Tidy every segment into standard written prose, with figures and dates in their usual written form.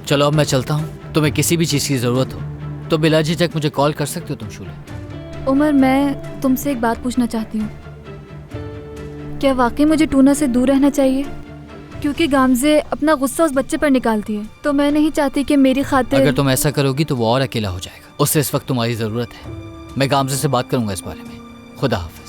चलो अब मैं चलता हूँ। तुम्हें किसी भी चीज़ की ज़रूरत हो तो बिला झिझक मुझे कॉल कर सकते हो तुम शूले। उमर, मैं तुमसे एक बात पूछना चाहती हूँ। क्या वाकई मुझे टूना से दूर रहना चाहिए? क्योंकि गामजे अपना गुस्सा उस बच्चे पर निकालती है, तो मैं नहीं चाहती कि मेरी खातिर। अगर तुम ऐसा करोगी तो वो और अकेला हो जाएगा। उससे इस वक्त तुम्हारी ज़रूरत है। मैं गामजे से बात करूंगा इस बारे में। खुदा हाफिज।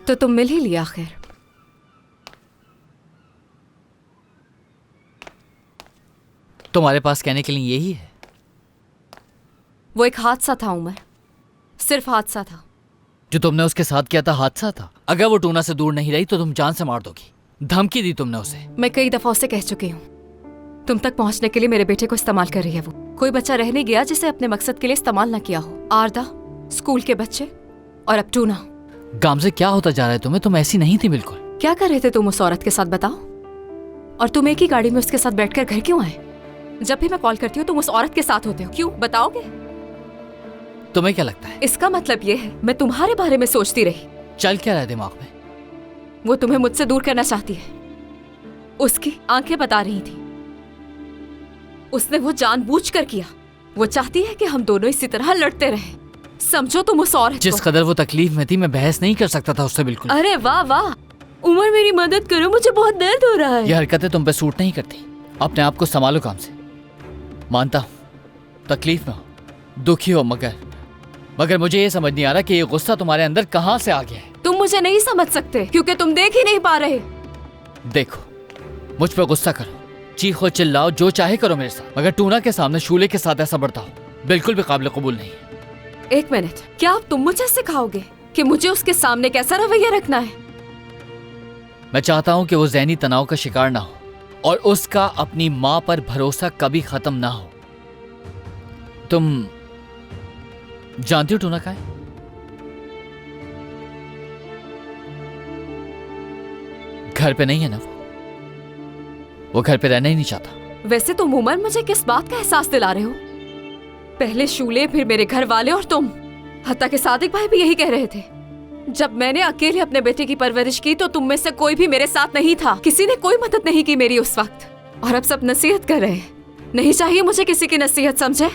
तो तुम मिल ही लिया आखिर। तुम्हारे पास कहने के लिए यही है? वो एक हादसा था उमर, सिर्फ हादसा था। जो तुमने उसके साथ किया था हादसा था? अगर वो टूना से दूर नहीं रही तो तुम जान से मार दोगी। धमकी दी तुमने उसे। मैं कई दफा उसे कह चुकी हूँ, तुम तक पहुंचने के लिए मेरे बेटे को इस्तेमाल कर रही है। वो कोई बच्चा रह नहीं गया जिसे अपने मकसद के लिए इस्तेमाल न किया हो। आरदा, स्कूल के बच्चे और अब टूना। गामजे क्या होता जा रहा है तुम्हें? तुम ऐसी नहीं थी बिल्कुल। क्या कर रहे थे तुम उस औरत के साथ, बताओ? और तुम एक ही गाड़ी में उसके साथ बैठकर घर क्यों आए? जब भी मैं कॉल करती हूँ तुम उस औरत के साथ होते हो, क्यों बताओगे? तुम्हें क्या लगता है? इसका मतलब ये है मैं तुम्हारे बारे में सोचती रही। चल क्या रहा है दिमाग में? वो तुम्हें मुझसे दूर करना चाहती है, उसकी आंखें बता रही थी। उसने वो जानबूझकर किया। वो चाहती है कि हम दोनों इसी तरह लड़ते रहें। समझो तुम उस औरत जिस कदर वो तकलीफ में थी मैं बहस नहीं कर सकता था उससे बिल्कुल। अरे वाह वाह, उमर मेरी मदद करो, मुझे बहुत दर्द हो रहा है। ये हरकतें तुम पे सूट नहीं करती। अपने आप को संभालो काम से। मानता हूँ तकलीफ में हो, दुखी हो, मगर मुझे ये समझ नहीं आ रहा कि ये गुस्सा तुम्हारे अंदर कहाँ से आ गया है। तुम मुझे नहीं समझ सकते क्योंकि तुम देख ही नहीं पा रहे। देखो, मुझ पर गुस्सा करो, चीखो चिल्लाओ, जो चाहे करो मेरे साथ, मगर टूना के सामने शूले के साथ ऐसा बर्ताव बिल्कुल भी काबिल कबूल नहीं है। एक मिनट, क्या अब तुम मुझे सिखाओगे कि मुझे उसके सामने कैसा रवैया रखना है? मैं चाहता हूँ कि वो ज़हनी तनाव का शिकार ना हो और उसका अपनी माँ पर भरोसा कभी खत्म ना हो। तुम जानती हो टूना कहाँ है? घर पे नहीं है ना? वो घर पे रहना ही नहीं चाहता। वैसे तुम उमर मुझे किस बात का एहसास दिला रहे हो? पहले शूले, फिर मेरे घर वाले और तुम, हत्ता के सादिक भाई भी यही कह रहे थे। जब मैंने अकेले अपने बेटे की परवरिश की तो तुम में से कोई भी मेरे साथ नहीं था। किसी ने कोई मदद नहीं की मेरी उस वक्त। और अब सब नसीहत कर रहे हैं। नहीं चाहिए मुझे किसी की नसीहत, समझे?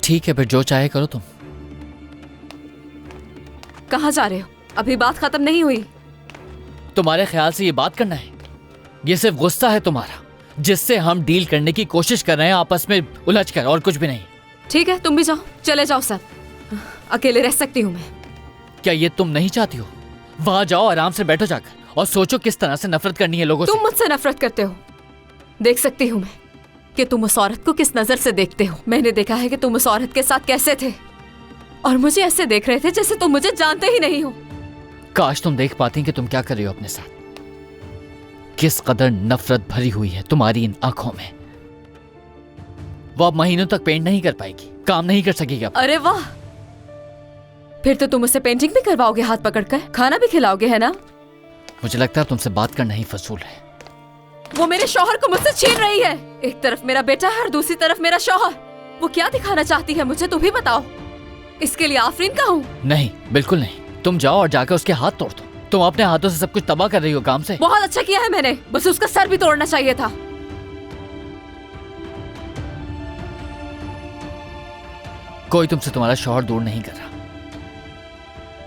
ठीक है, फिर जो चाहे करो तुम। कहाँ जा रहे हो? अभी बात खत्म नहीं हुई। तुम्हारे ख्याल से ये बात करना है? ये सिर्फ गुस्सा है तुम्हारा, जिससे हम डील करने की कोशिश कर रहे हैं आपस में उलझ कर, और कुछ भी नहीं। ठीक है, तुम भी जाओ, चले जाओ सब। अकेले रह सकती हूँ मैं। क्या ये तुम नहीं चाहती हो? वहां जाओ, आराम से बैठो जाकर और सोचो किस तरह से नफरत करनी है लोगों से। तुम मुझसे नफरत करते हो। देख सकती हूँ मैं कि तुम उस औरत को किस नजर से देखते हो। मैंने देखा है कि तुम उस औरत के साथ कैसे थे और मुझे ऐसे देख रहे थे जैसे तुम मुझे जानते ही नहीं हो। काश तुम देख पाती कि तुम क्या कर रही हो अपने साथ। किस कदर नफरत भरी हुई है तुम्हारी इन आंखों में। वो अब महीनों तक पेंट नहीं कर पाएगी, काम नहीं कर सकेगी अब। अरे वाह, फिर तो तुम उसे पेंटिंग भी करवाओगे हाथ पकड़कर, खाना भी खिलाओगे, है ना? मुझे लगता है तुमसे बात करना ही फजूल है। वो मेरे शौहर को मुझसे छीन रही है। एक तरफ मेरा बेटा है और दूसरी तरफ मेरा शौहर। वो क्या दिखाना चाहती है मुझे, तुम ही बताओ। इसके लिए आफरीन का हूँ? नहीं, बिल्कुल नहीं। तुम जाओ और जाकर उसके हाथ तोड़ दो। तुम अपने हाथों से सब कुछ तबाह कर रही हो काम से। बहुत अच्छा किया है मैंने, बस उसका सर भी तोड़ना चाहिए था। कोई तुमसे तुम्हारा शौहर दूर नहीं कर रहा।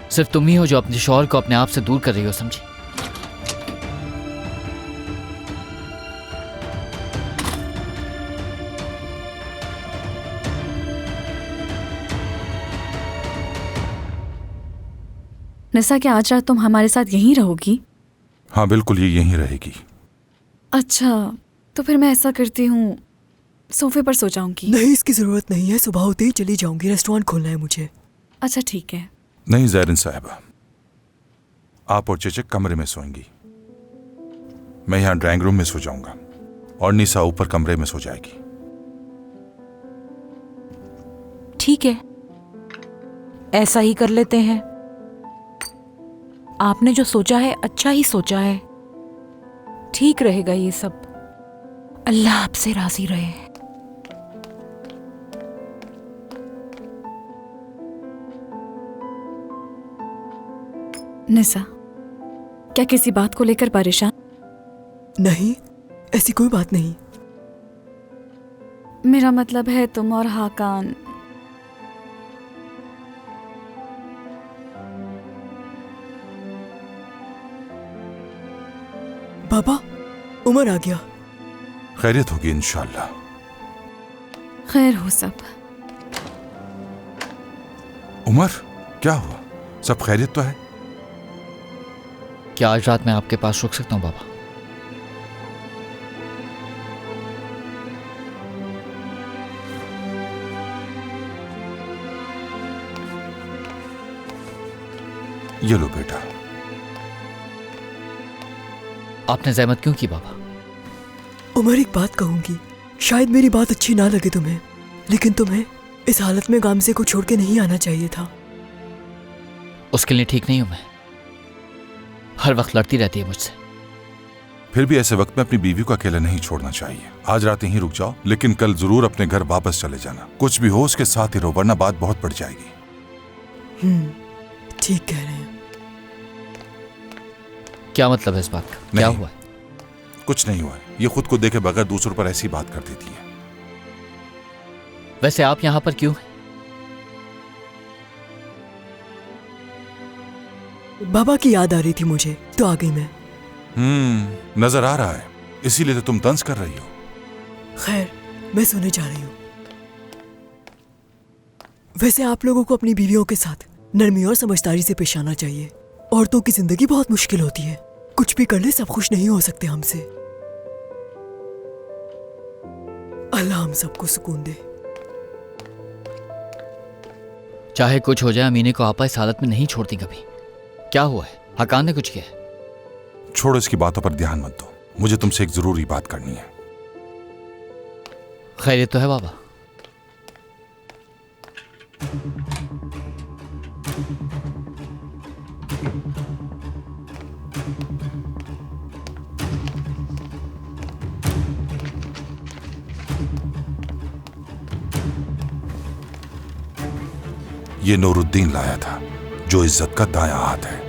सिर्फ तुम ही हो जो अपने शौहर को अपने आप से दूर कर रही हो, समझी? निसा, क्या आज रात तुम हमारे साथ यहीं रहोगी? हाँ बिल्कुल, ये यहीं रहेगी। अच्छा, तो फिर मैं ऐसा करती हूँ, सोफे पर सो जाऊंगी। नहीं, इसकी जरूरत नहीं है, सुबह होते ही चली जाऊंगी, रेस्टोरेंट खोलना है मुझे। अच्छा ठीक है। नहीं ज़ैरिन साहिबा, आप और चेचक कमरे में सोएंगी, मैं यहाँ ड्राइंग रूम में सो जाऊंगा और निसा ऊपर कमरे में सो जाएगी। ठीक है, ऐसा ही कर लेते हैं। आपने जो सोचा है अच्छा ही सोचा है, ठीक रहेगा ये सब। अल्लाह आपसे राजी रहे। निसा, क्या किसी बात को लेकर परेशान? नहीं, ऐसी कोई बात नहीं। मेरा मतलब है तुम और हाकान। बाबा, उमर आ गया। खैरियत होगी इंशाल्लाह। खैर हो सब। उमर, क्या हुआ? सब खैरियत तो है? क्या आज रात मैं आपके पास रुक सकता हूँ बाबा? ये लो बेटा। आपने जहमत क्यों की बाबा? उमर, एक बात कहूंगी, शायद मेरी बात अच्छी ना लगे तुम्हें, लेकिन तुम्हें इस हालत में गामजे को छोड़ के नहीं आना चाहिए था। उसके लिए ठीक नहीं हूं मैं। हर वक्त लड़ती रहती है मुझसे। फिर भी ऐसे वक्त में अपनी बीवी को अकेला नहीं छोड़ना चाहिए। आज रात यहीं रुक जाओ, लेकिन कल जरूर अपने घर वापस चले जाना। कुछ भी हो उसके साथ ही रहो, वरना बात बहुत बढ़ जाएगी। ठीक कह रहे हैं। क्या मतलब है इस बात का? क्या नहीं। हुआ है? कुछ नहीं हुआ है। ये खुद को देखे बगैर दूसरों पर ऐसी बात कर देती है। वैसे आप यहां पर क्यों हैं? बाबा की याद आ रही थी मुझे, तो आ गई मैं। नजर आ रहा है, इसीलिए तो तुम तंज कर रही हो। खैर, मैं सोने जा रही हूँ। वैसे आप लोगों को अपनी बीवियों के साथ नरमी और समझदारी से पेश आना चाहिए। औरतों की जिंदगी बहुत मुश्किल होती है, कुछ भी कर ले सब खुश नहीं हो सकते हमसे। अल्लाह हम सबको सुकून दे। चाहे कुछ हो जाए, अमीने को आपा इस हालत में नहीं छोड़ती कभी। क्या हुआ है? हकान ने कुछ किया है? छोड़ो, इसकी बातों पर ध्यान मत दो। मुझे तुमसे एक जरूरी बात करनी है। खैरियत तो है बाबा? ये नूरुद्दीन लाया था, जो इज्जत का दायां हाथ है।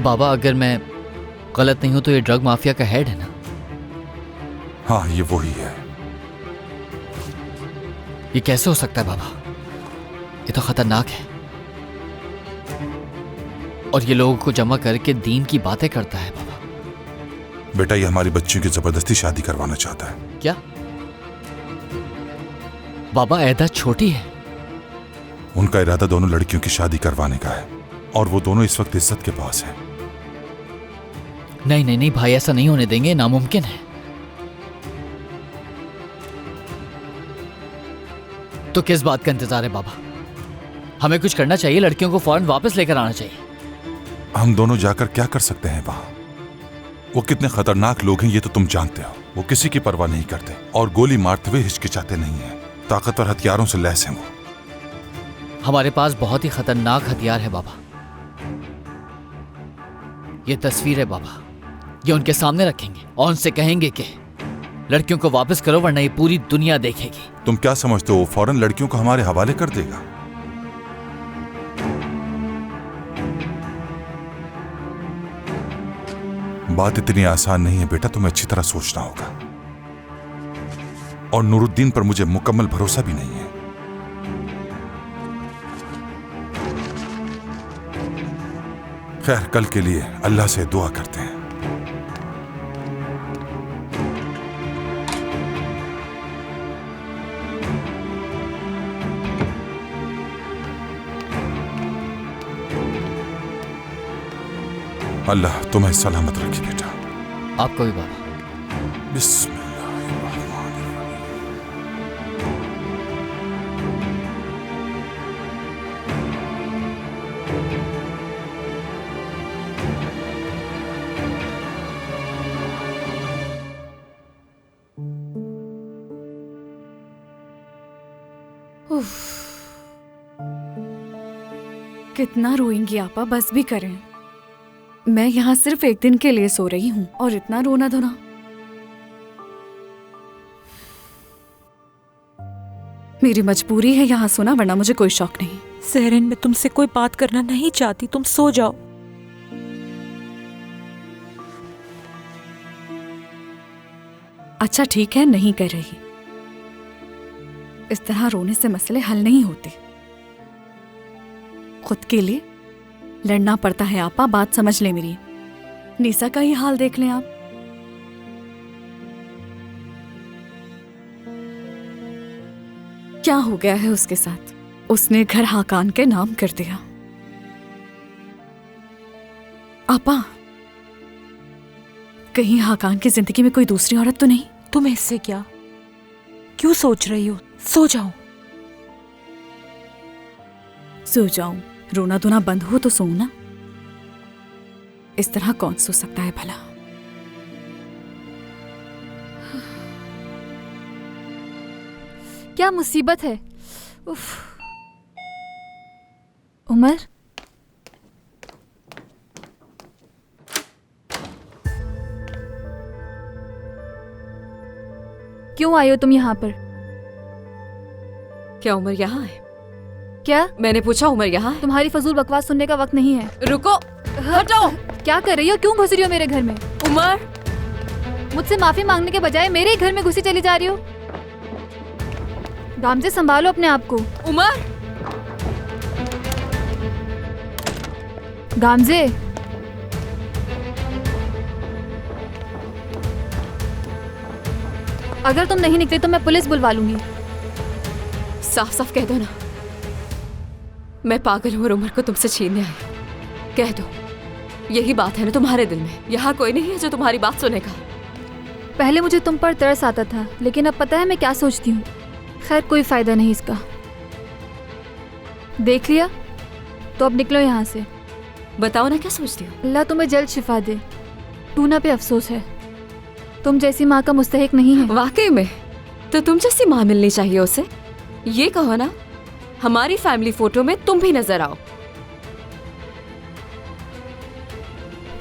बाबा, अगर मैं गलत नहीं हूं तो ये ड्रग माफिया का हेड है ना? हाँ, ये वही है। ये कैसे हो सकता है बाबा? ये तो खतरनाक है। और ये लोगों को जमा करके दीन की बातें करता है बाबा। बेटा, ये हमारी बच्चियों की जबरदस्ती शादी करवाना चाहता है। क्या बाबा? ऐदा छोटी है। उनका इरादा दोनों लड़कियों की शादी करवाने का है, और वो दोनों इस वक्त इज्जत के पास हैं। नहीं नहीं नहीं भाई, ऐसा नहीं होने देंगे, नामुमकिन है। तो किस बात का इंतजार है बाबा? हमें कुछ करना चाहिए, लड़कियों को फौरन वापस लेकर आना चाहिए। हम दोनों जाकर क्या कर सकते हैं वहां? वो कितने खतरनाक लोग हैं ये तो तुम जानते हो। वो किसी की परवाह नहीं करते और गोली मारते हुए हिचकिचाते नहीं हैं। ताकतवर हथियारों से लैस हैं वो। हमारे पास बहुत ही खतरनाक हथियार है बाबा। ये तस्वीर है बाबा, ये उनके सामने रखेंगे और उनसे कहेंगे कि लड़कियों को वापस करो, वरना ये पूरी दुनिया देखेगी। तुम क्या समझते हो वो फौरन लड़कियों को हमारे हवाले कर देगा? बात इतनी आसान नहीं है बेटा, तुम्हें अच्छी तरह सोचना होगा। और नूरुद्दीन पर मुझे मुकम्मल भरोसा भी नहीं है। खैर, कल के लिए अल्लाह से दुआ करते हैं। अल्लाह तुम्हें सलामत रखे बेटा। आपको भी बाबा। बिस्मिल्लाहिर्रहमानिर्रहीम। कितना रोएंगी आपा, बस भी करें। मैं यहाँ सिर्फ एक दिन के लिए सो रही हूँ और इतना रोना धोना। मेरी मजबूरी है यहाँ सोना, वरना मुझे कोई शौक नहीं। सहरन, मैं तुमसे कोई बात करना नहीं चाहती, तुम सो जाओ। अच्छा ठीक है, नहीं कर रही। इस तरह रोने से मसले हल नहीं होते। खुद के लिए लड़ना पड़ता है आपा, बात समझ ले मेरी। निशा का ही हाल देख लें आप। क्या हो गया है उसके साथ? उसने घर हाकान के नाम कर दिया। आपा, कहीं हाकान की जिंदगी में कोई दूसरी औरत तो नहीं? तुम्हें इससे क्या? क्यों सोच रही हो? सो जाओ। सो जाऊं? रोना धोना बंद हो तो सोऊं ना। इस तरह कौन सो सकता है भला? क्या मुसीबत है। उफ। उमर, क्यों आए हो तुम यहाँ पर? क्या उमर यहाँ है? क्या? मैंने पूछा उमर यहाँ है? तुम्हारी फजूल बकवास सुनने का वक्त नहीं है। रुको, हटो। क्या कर रही हो? क्यों घुस रही हो मेरे घर में? उमर, मुझसे माफी मांगने के बजाय मेरे ही घर में घुसी चली जा रही हो। गामजे, संभालो अपने आप को। उमर, गामजे, अगर तुम नहीं निकले तो मैं पुलिस बुलवा लूंगी। साफ साफ कह दो ना, मैं पागल हूँ और उमर को तुमसे छीनने आई। कह दो, यही बात है ना तुम्हारे दिल में? यहाँ कोई नहीं है जो तुम्हारी बात सुनेगा। पहले मुझे तुम पर तरस आता था, लेकिन अब पता है मैं क्या सोचती हूँ। खैर, कोई फायदा नहीं इसका। देख लिया तो अब निकलो यहाँ से। बताओ ना, क्या सोचती हो? अल्लाह तुम्हें जल्द शिफा दे। टूना पे अफसोस है, तुम जैसी माँ का मुस्तहिक नहीं है। वाकई में? तो तुम जैसी माँ मिलनी चाहिए उसे। ये कहो ना, हमारी फैमिली फोटो में तुम भी नजर आओ।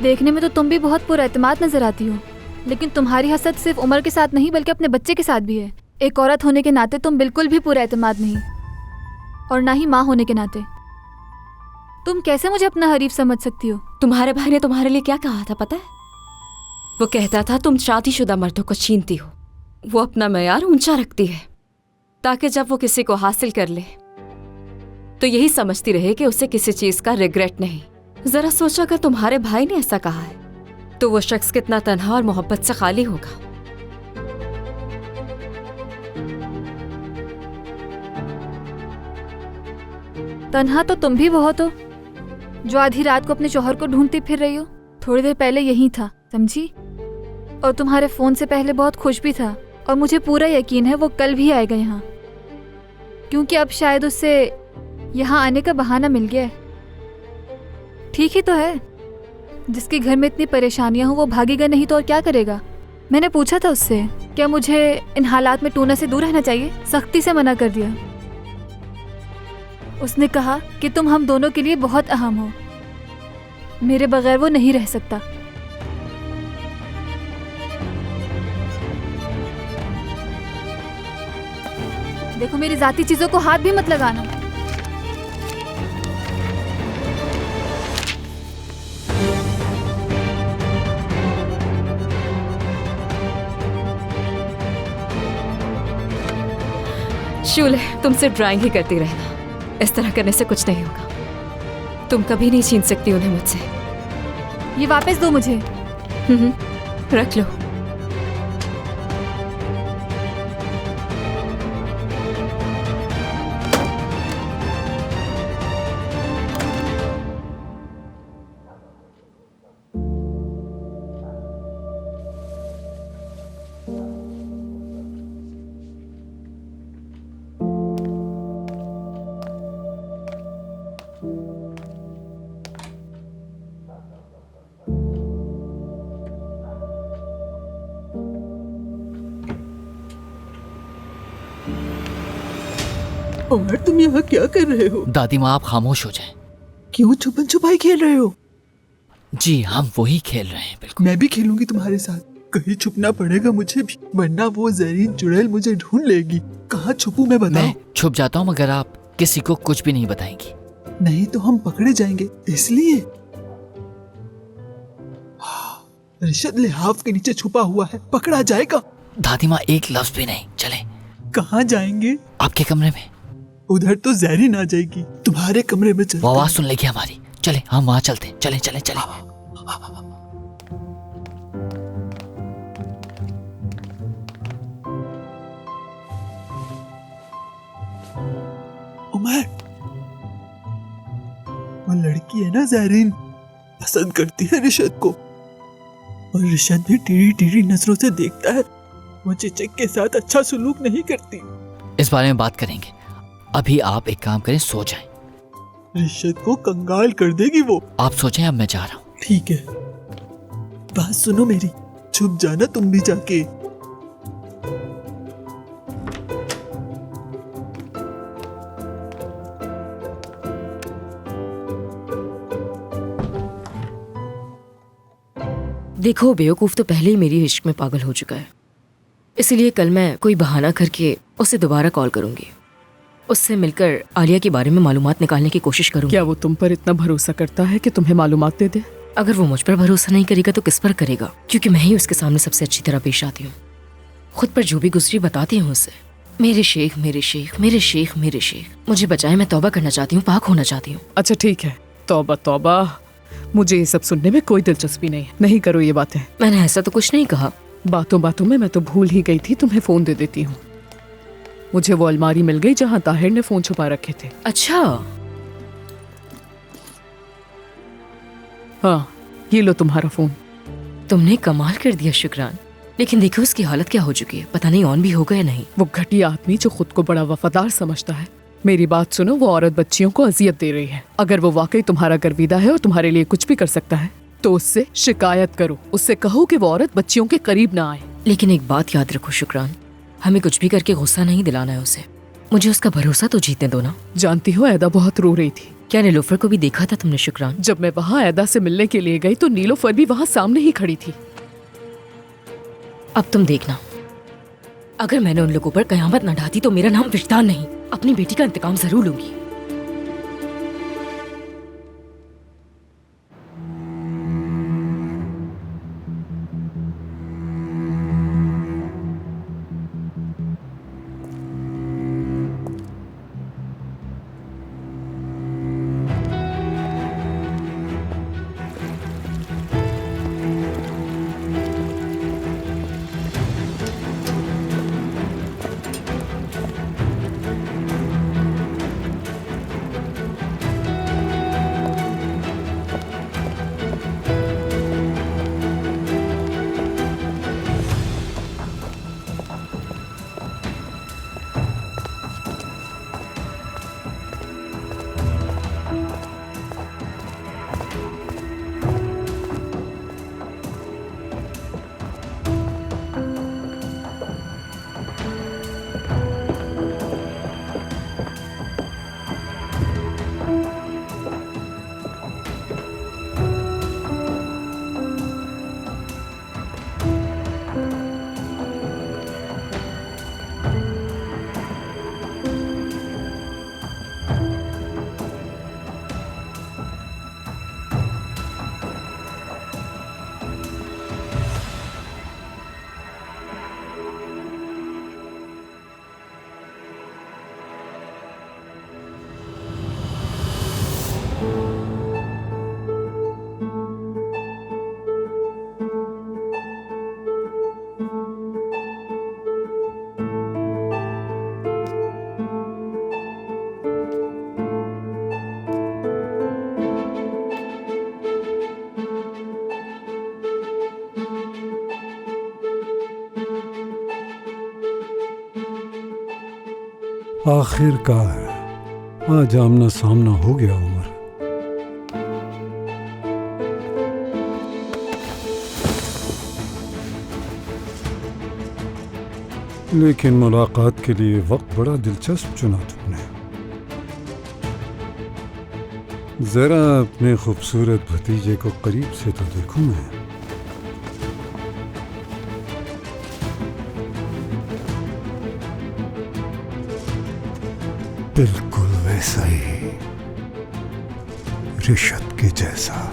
देखने में तो तुम भी बहुत पुरएतमाद नजर आती हो, लेकिन तुम्हारी हसद सिर्फ उमर के साथ नहीं बल्कि अपने बच्चे के साथ भी है। एक औरत होने के नाते तुम बिल्कुल भी पुरएतमाद नहीं, और ना ही माँ होने के नाते। तुम कैसे मुझे अपना हरीफ समझ सकती हो? तुम्हारे भाई ने तुम्हारे लिए क्या कहा था पता है? वो कहता था तुम शादीशुदा मर्दों को छीनती हो। वो अपना मयार ऊंचा रखती है ताकि जब वो किसी को हासिल कर ले तो यही समझती रहे कि उसे किसी चीज का रिग्रेट नहीं। जरा सोचो, अगर तुम्हारे भाई ने ऐसा कहा है तो वो शख्स कितना तन्हा और मोहब्बत से खाली होगा। तन्हा तो तुम भी बहुत हो, जो आधी रात को अपने शौहर को ढूंढती फिर रही हो। थोड़ी देर पहले यही था, समझी? और तुम्हारे फोन से पहले बहुत खुश भी था, और मुझे पूरा यकीन है वो कल भी आएगा यहाँ, क्योंकि अब शायद उससे यहाँ आने का बहाना मिल गया है। ठीक ही तो है, जिसके घर में इतनी परेशानियां हो वो भागेगा नहीं तो और क्या करेगा? मैंने पूछा था उससे, क्या मुझे इन हालात में टूना से दूर रहना चाहिए? सख्ती से मना कर दिया। उसने कहा कि तुम हम दोनों के लिए बहुत अहम हो, मेरे बगैर वो नहीं रह सकता। देखो, मेरी जाती चीजों को हाथ भी मत लगाना। शूले, तुमसे ड्राइंग ही करती रहना। इस तरह करने से कुछ नहीं होगा। तुम कभी नहीं छीन सकती उन्हें मुझसे। ये वापस दो मुझे। रख लो। उमर, तुम यहाँ क्या कर रहे हो? दादी माँ, आप खामोश हो जाएं। क्यों छुपन छुपाई खेल रहे हो? जी हम वही खेल रहे हैं, बिल्कुल। मैं भी खेलूंगी तुम्हारे साथ। कहीं छुपना पड़ेगा मुझे भी, वरना वो जहरीन चुड़ैल मुझे ढूंढ लेगी। कहाँ छुपूं मैं बताओ? मैं छुप जाता हूँ मगर आप किसी को कुछ भी नहीं बताएंगी। नहीं तो हम पकड़े जाएंगे, इसलिए। रिशद लिहाफ के नीचे छुपा हुआ है, पकड़ा जाएगा। दादी माँ एक लफ्ज भी नहीं, चले। कहाँ जाएंगे? आपके कमरे में। उधर तो जहरीन आ जाएगी, तुम्हारे कमरे में चलते वो हैं। आवाज सुन लेगी हमारी, चले हम वहां चलते हैं, चले चले चले। उमर, वो लड़की है ना जहरीन, पसंद करती है रिशद को, और रिशद भी टीरी टीरी नजरों से देखता है। वो चिचक के साथ अच्छा सुलूक नहीं करती। इस बारे में बात करेंगे, अभी आप एक काम करें, सो जाएं। रिशद को कंगाल कर देगी वो। आप सोचें, अब मैं जा रहा हूँ। ठीक है, बात सुनो मेरी, छुप जाना तुम भी जाके। देखो बेवकूफ तो पहले ही मेरी इश्क में पागल हो चुका है, इसलिए कल मैं कोई बहाना करके उसे दोबारा कॉल करूंगी। उससे मिलकर आलिया के बारे में मालूमात निकालने की कोशिश करूंगी। क्या वो तुम पर इतना भरोसा करता है कि तुम्हें मालूमात दे दे? अगर वो मुझ पर भरोसा नहीं करेगा तो किस पर करेगा? क्योंकि मैं ही उसके सामने सबसे अच्छी तरह पेश आती हूँ। खुद पर जो भी गुजरी बताती हूँ उसे, मेरे शेख मेरे शेख मेरे शेख मेरे शेख। मुझे बचाए, मैं तौबा करना चाहती हूँ, पाक होना चाहती हूँ। अच्छा ठीक है, तौबा तौबा, मुझे ये सब सुनने में कोई दिलचस्पी नहीं है। नहीं करो ये बातें। मैंने ऐसा तो कुछ नहीं कहा। बातों बातों में मैं तो भूल ही गई थी, तुम्हें फोन दे देती हूँ। मुझे वो अलमारी मिल गई जहाँ ताहिर ने फोन छुपा रखे थे। अच्छा, हाँ, ये लो तुम्हारा फोन। तुमने कमाल कर दिया शुक्रान। लेकिन देखो उसकी हालत क्या हो चुकी है, पता नहीं ऑन भी होगा या नहीं। वो घटिया आदमी जो खुद को बड़ा वफादार समझता है। मेरी बात सुनो, वो औरत बच्चियों को अजियत दे रही है। अगर वो वाकई तुम्हारा गर्विदा है और तुम्हारे लिए कुछ भी कर सकता है तो उससे शिकायत करो। उससे कहो कि वो औरत बच्चियों के करीब ना आए। लेकिन एक बात याद रखो शुक्रान, हमें कुछ भी करके गुस्सा नहीं दिलाना है उसे। मुझे उसका भरोसा तो जीतने दो ना। जानती हो ऐदा बहुत रो रही थी। क्या नीलोफर को भी देखा था तुमने शुक्रान? जब मैं वहाँ ऐदा से मिलने के लिए गई तो नीलोफर भी वहाँ सामने ही खड़ी थी। अब तुम देखना, अगर मैंने उन लोगों पर कयामत न ढाती तो मेरा नाम विजदान नहीं, अपनी बेटी का इंतकाम जरूर लूंगी। आखिरकार आज आमना सामना हो गया उमर। लेकिन मुलाकात के लिए वक्त बड़ा दिलचस्प चुना तुमने। जरा अपने खूबसूरत भतीजे को करीब से तो देखूं मैं। बिल्कुल वैसा ही, रिशत के जैसा।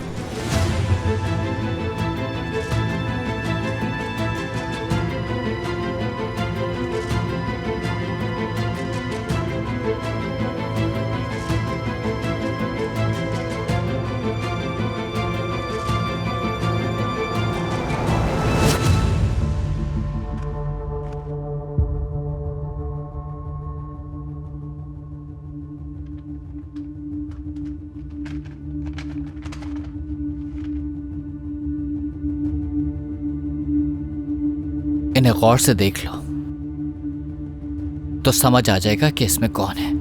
इन्हें गौर से देख लो तो समझ आ जाएगा कि इसमें कौन है।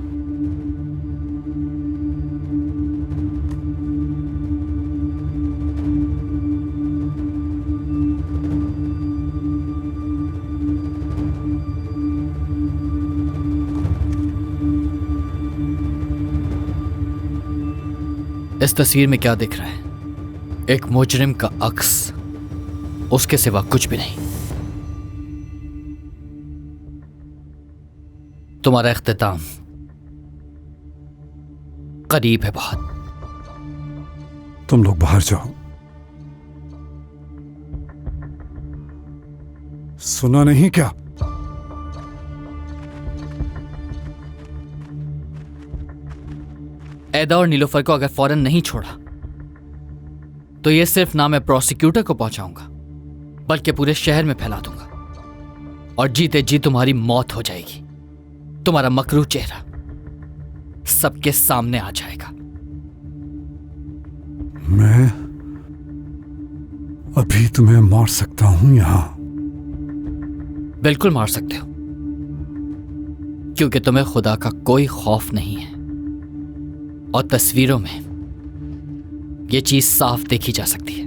इस तस्वीर में क्या दिख रहा है? एक मुजरिम का अक्स, उसके सिवा कुछ भी नहीं। तुम्हारा इख्तिताम करीब है बहुत। तुम लोग बाहर जाओ। सुना नहीं क्या? ऐदा और नीलोफर को अगर फौरन नहीं छोड़ा तो ये सिर्फ ना मैं प्रोसिक्यूटर को पहुंचाऊंगा बल्कि पूरे शहर में फैला दूंगा और जीते जी तुम्हारी मौत हो जाएगी। तुम्हारा मकरू चेहरा सबके सामने आ जाएगा। मैं अभी तुम्हें मार सकता हूं यहां। बिल्कुल मार सकते हो क्योंकि तुम्हें खुदा का कोई खौफ नहीं है और तस्वीरों में यह चीज साफ देखी जा सकती है।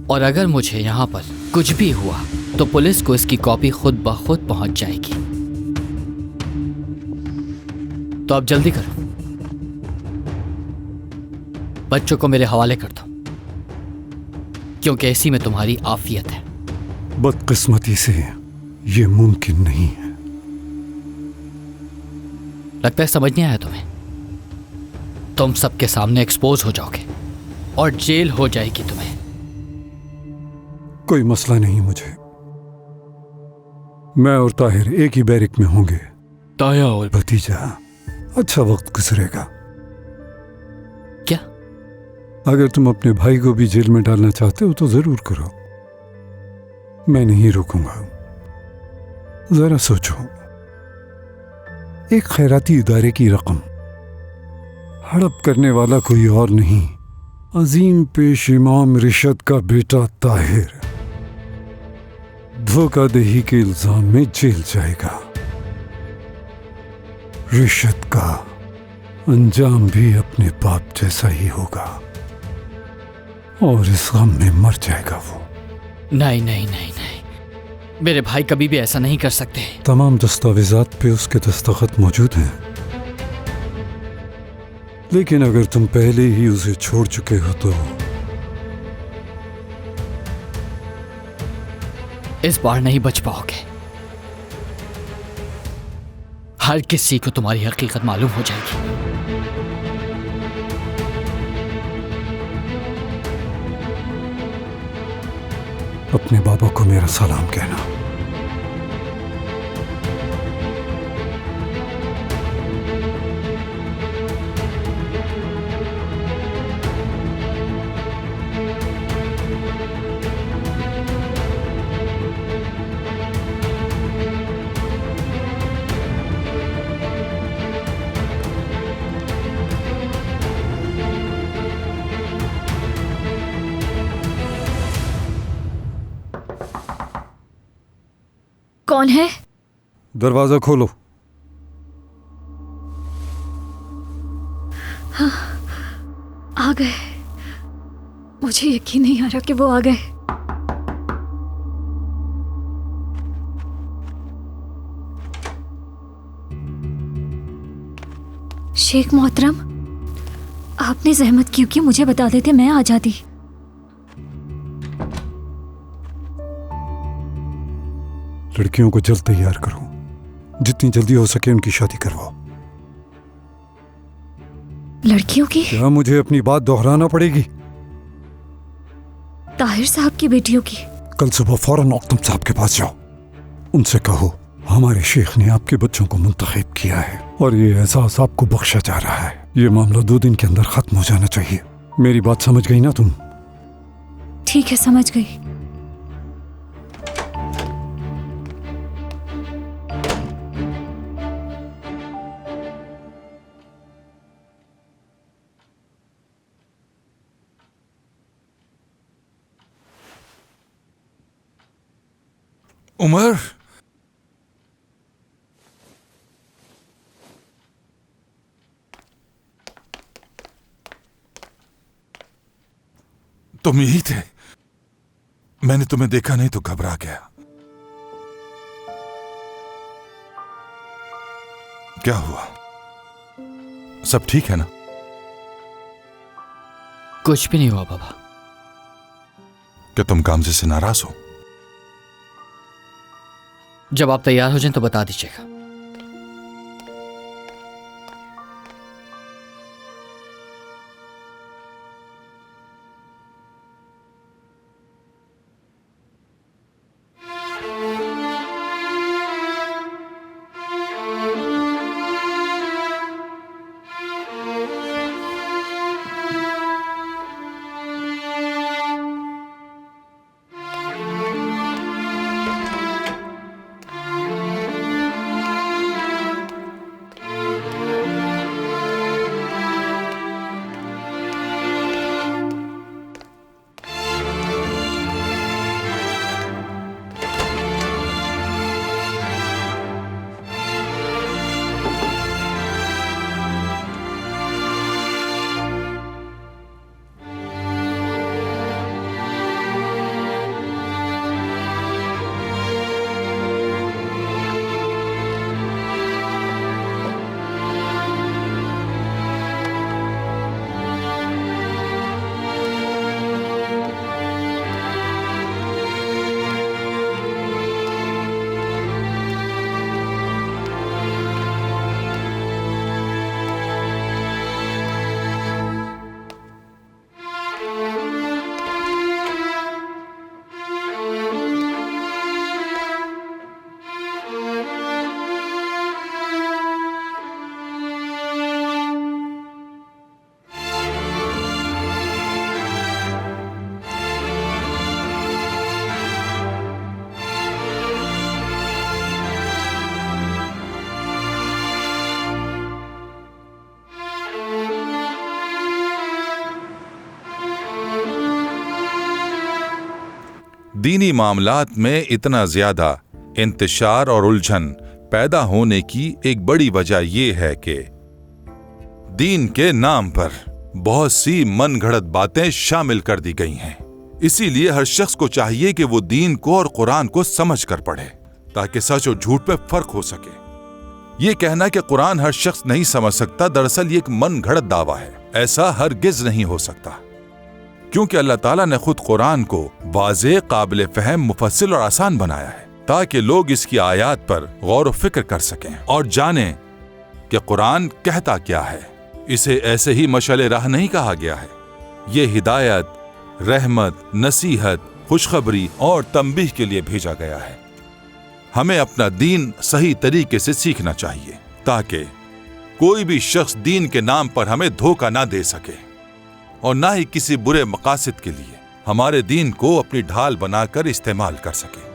और अगर मुझे यहां पर कुछ भी हुआ तो पुलिस को इसकी कॉपी खुद ब खुद पहुंच जाएगी। तो अब जल्दी करो, बच्चों को मेरे हवाले कर दो क्योंकि इसी में तुम्हारी आफियत है। बदकिस्मती से ये मुमकिन नहीं है। लगता है समझ नहीं आया तुम्हें। तुम सबके सामने एक्सपोज हो जाओगे और जेल हो जाएगी तुम्हें। कोई मसला नहीं मुझे। मैं और ताहिर एक ही बैरिक में होंगे। ताया और भतीजा, अच्छा वक्त गुजरेगा। क्या? अगर तुम अपने भाई को भी जेल में डालना चाहते हो तो जरूर करो, मैं नहीं रोकूंगा। जरा सोचो, एक खैराती इदारे की रकम हड़प करने वाला कोई और नहीं, अजीम पेश इमाम रिशत का बेटा ताहिर धोखाधड़ी के इल्जाम में जेल जाएगा। रिशत का अंजाम भी अपने बाप जैसा ही होगा और इस गम में मर जाएगा वो। नहीं नहीं नहीं नहीं, मेरे भाई कभी भी ऐसा नहीं कर सकते। तमाम दस्तावेजात पे उसके दस्तखत मौजूद हैं, लेकिन अगर तुम पहले ही उसे छोड़ चुके हो तो इस बार नहीं बच पाओगे। हर किसी को तुम्हारी हकीकत मालूम हो जाएगी। अपने बाबा को मेरा सलाम कहना। कौन है? दरवाजा खोलो। हाँ, आ गए। मुझे यकीन नहीं आ रहा कि वो आ गए। शेख मोहतरम, आपने जहमत क्यों की, मुझे बता देते मैं आ जाती। लड़कियों को जल्द तैयार करो, जितनी जल्दी हो सके उनकी शादी करवाओ। लड़कियों की? क्या मुझे अपनी बात दोहराना पड़ेगी? ताहिर साहब की बेटियों की। कल सुबह फौरन औकतम साहब के पास जाओ, उनसे कहो हमारे शेख ने आपके बच्चों को मुंतखब किया है और ये एहसास आपको बख्शा जा रहा है। ये मामला 2 दिन के अंदर खत्म हो जाना चाहिए। मेरी बात समझ गई ना तुम? ठीक है, समझ गई। उमर, तुम यही थे? मैंने तुम्हें देखा नहीं तो घबरा गया। क्या हुआ? सब ठीक है ना? कुछ भी नहीं हुआ बाबा। क्या तुम गामजे से नाराज हो? जब आप तैयार हो जाएं तो बता दीजिएगा। दीनी मामलात में इतना ज्यादा इंतशार और उलझन पैदा होने की एक बड़ी वजह यह है कि दीन के नाम पर बहुत सी मनगढ़ंत बातें शामिल कर दी गई हैं। इसीलिए हर शख्स को चाहिए कि वो दीन को और कुरान को समझ कर पढ़े ताकि सच और झूठ पे फर्क हो सके। ये कहना कि कुरान हर शख्स नहीं समझ सकता, दरअसल ये एक मनगढ़ंत दावा है। ऐसा हरगिज नहीं हो सकता, क्योंकि अल्लाह ताला ने खुद कुरान को वाज़ेह, काबिल फहम, मुफस्सिल और आसान बनाया है ताकि लोग इसकी आयात पर गौर व फिक्र कर सकें और जानें कि कुरान कहता क्या है। इसे ऐसे ही मशअले राह नहीं कहा गया है। ये हिदायत, रहमत, नसीहत, खुशखबरी और तंबीह के लिए भेजा गया है। हमें अपना दीन सही तरीके से सीखना चाहिए ताकि कोई भी शख्स दीन के नाम पर हमें धोखा ना दे सके और ना ही किसी बुरे मकासद के लिए हमारे दीन को अपनी ढाल बनाकर इस्तेमाल कर सके।